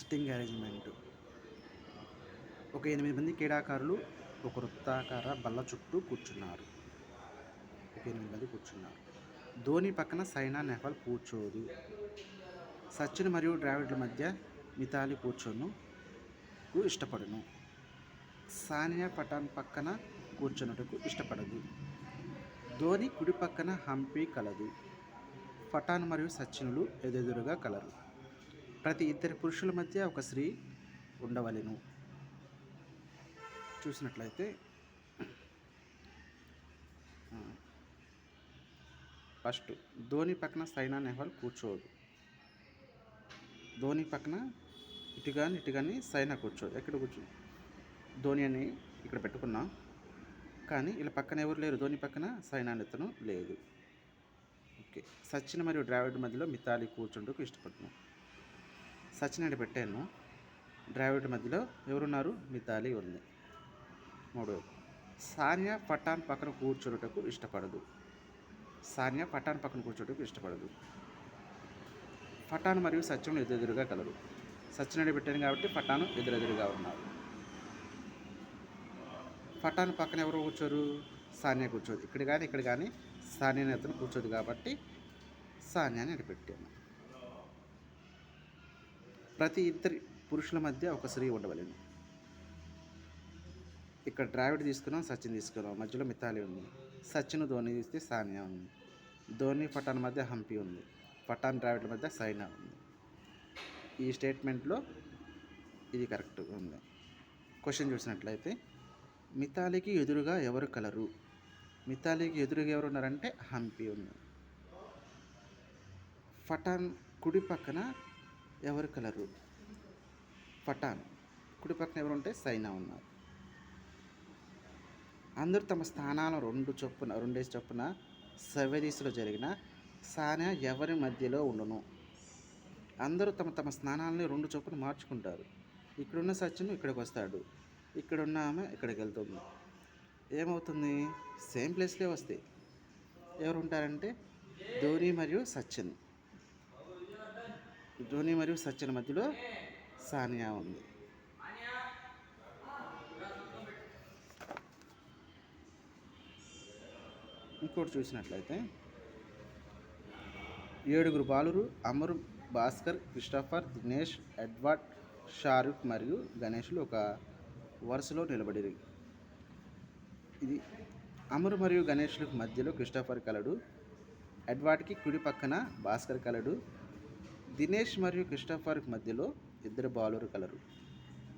Sitting arrangement. ఒక 8 మంది క్రీడాకారులు ఒక వృత్తాకార బల్ల చుట్టూ కూర్చున్నారు. ఒక 8 మంది కూర్చున్నారు. ధోని పక్కన సైనా నెహ్వాల్ కూర్చోదు. సచిన్ మరియు ద్రావిడ్ల మధ్య మిథాలీ కూర్చొనుకు ఇష్టపడును. సానియా పఠాన్ పక్కన కూర్చున్నటకు ఇష్టపడదు. ధోని కుడి పక్కన హంపి కలదు. పఠాన్ మరియు సచిన్లు ఎదురెదురుగా కలరు. ప్రతి ఇద్దరి పురుషుల మధ్య ఒక స్త్రీ ఉండవలెను. చూసినట్లయితే ఫస్ట్ ధోని పక్కన సైనా నెహ్వాల్ కూర్చోదు. ధోని పక్కన ఇటుగాని సైనా కూర్చోదు. ఎక్కడ కూర్చోదు? ధోని అని ఇక్కడ పెట్టుకున్నాం, కానీ ఇలా పక్కన ఎవరు లేరు. ధోని పక్కన సైనా నెతను లేదు. ఓకే. సచిన్ మరియు ద్రావిడ్ మధ్యలో మిథాలీ కూర్చుంటూ ఇష్టపడుతున్నాం. సచిన్ అని పెట్టాను. ద్రావిడ్ మధ్యలో ఎవరున్నారు? మిథాలీ ఉంది. మూడవది, సానియా పఠాన్ పక్కన కూర్చోటకు ఇష్టపడదు. సానియా పఠాన్ పక్కన కూర్చోటకు ఇష్టపడదు. పఠాన్ మరియు సచిన్ ఎదురెదురుగా కలరు. సచిన్ అని పెట్టాను కాబట్టి పఠాన్ ఎదురెదురుగా ఉన్నారు. పఠాన్ పక్కన ఎవరు కూర్చోరు? సానియా కూర్చోదు. ఇక్కడ కానీ సానియా అతను కూర్చోదు కాబట్టి సానియాని అని పెట్టాను. ప్రతి ఇద్దరి పురుషుల మధ్య ఒక స్త్రీ ఉండవలెను. ఇక్కడ ద్రావిడ్ తీసుకున్నాం, సచిన్ తీసుకున్నాం, మధ్యలో మిథాలీ ఉంది. సచిన్ ధోని తీస్తే సానియా ఉంది. ధోని పఠాన్ మధ్య హంపి ఉంది. పఠాన్ ద్రావిడ్ మధ్య సైనా ఉంది. ఈ స్టేట్మెంట్లో ఇది కరెక్ట్గా ఉంది. క్వశ్చన్ చూసినట్లయితే మిథాలీకి ఎదురుగా ఎవరు కలరు? మిథాలీకి ఎదురుగా ఎవరు ఉన్నారంటే హంపి ఉంది. పఠాన్ కుడి పక్కన ఎవరు కలరు? పఠాన్ కుడి పక్కన ఎవరు ఉంటే సైనా ఉన్నారు. అందరూ తమ స్థానాలను రెండేసి చొప్పున సవ్యదిశలో జరిగిన సానియా ఎవరి మధ్యలో ఉండును? అందరూ తమ స్థానాలని 2 చొప్పున మార్చుకుంటారు. ఇక్కడున్న సచిన్ ఇక్కడికి వస్తాడు, ఇక్కడున్న ఆమె ఇక్కడికి వెళ్తుంది. ఏమవుతుంది? సేమ్ ప్లేస్లే వస్తాయి. ఎవరు ఉంటారంటే ధోని మరియు సచిన్. ధోని మరియు సచిన్ మధ్యలో సానియా ఉంది. ఇంకోటి చూసినట్లయితే 7 బాలురు అమర్, భాస్కర్, క్రిస్టఫర్, దినేష్, ఎడ్వర్డ్, షారుఖ్ మరియు గణేష్లు ఒక వరుసలో నిలబడిరి. ఇది అమర్ మరియు గణేష్లకు మధ్యలో క్రిస్టఫర్ కలడు. ఎడ్వర్డ్కి కుడి పక్కన భాస్కర్ కలడు. దినేష్ మరియు క్రిస్టఫర్ మధ్యలో 2 బాలురు కలరు.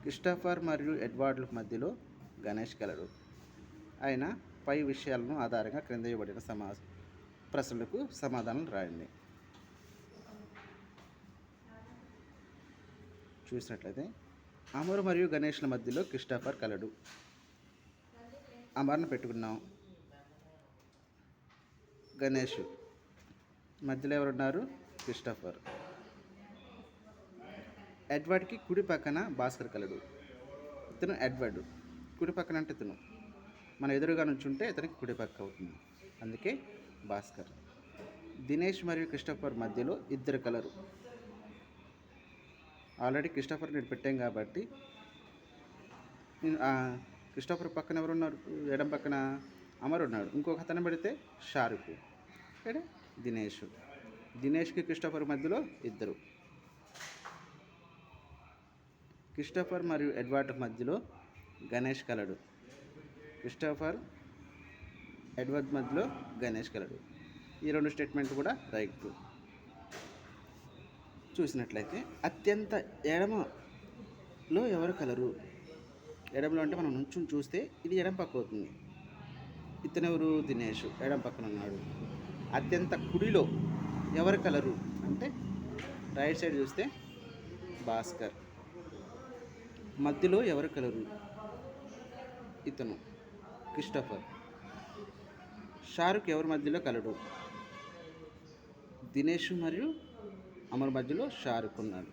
క్రిస్టఫర్ మరియు ఎడ్వర్డ్లకు మధ్యలో గణేష్ కలడు. అయినా పై విషయాలను ఆధారంగా క్రింద ఇవ్వబడిన ప్రశ్నలకు సమాధానం రాయండి. చూసినట్లయితే అమర్ మరియు గణేష్ల మధ్యలో క్రిస్టఫర్ కలడు. అమర్ను పెట్టుకున్నాం. గణేష్ మధ్యలో ఎవరున్నారు? క్రిస్టఫర్. ఎడ్వర్డ్కి కుడి పక్కన భాస్కర్ కలడు. ఇతను ఎడ్వర్డ్. కుడి పక్కన అంటే ఇతను మన ఎదురుగా నుంచుంటే ఇతనికి కుడి పక్క అవుతుంది, అందుకే భాస్కర్. దినేష్ మరియు క్రిస్టఫర్ మధ్యలో 2 కలరు. ఆల్రెడీ క్రిస్టఫర్ నేను పెట్టాం కాబట్టి క్రిస్టఫర్ పక్కన ఎవరున్నారు? ఎడం పక్కన అమర్ ఉన్నాడు. ఇంకొక అతను పెడితే షారుఖ్. ఇక్కడ దినేష్. దినేష్కి క్రిస్టఫర్ మధ్యలో 2. క్రిస్టఫర్ మరియు ఎడ్వర్డ్ మధ్యలో గణేష్ కలడు. క్రిస్టఫర్, ఎడ్వర్డ్ మధ్యలో గణేష్ కలడు. ఈ 2 స్టేట్మెంట్ కూడా రైట్. చూసినట్లయితే అత్యంత ఎడమలో ఎవరు కలరు? ఎడమలో అంటే మనం నుంచుని చూస్తే ఇది ఎడం పక్క అవుతుంది. ఇతనెవరు? దినేష్ ఎడం పక్కన ఉన్నాడు. అత్యంత కుడిలో ఎవరు కలరు అంటే రైట్ సైడ్ చూస్తే భాస్కర్. మధ్యలో ఎవరు కలరు? ఇతను క్రిస్టఫర్. షారుఖ్ ఎవరి మధ్యలో కలడు? దినేష్ మరియు అమర్ మధ్యలో షారుఖ్ ఉన్నాడు.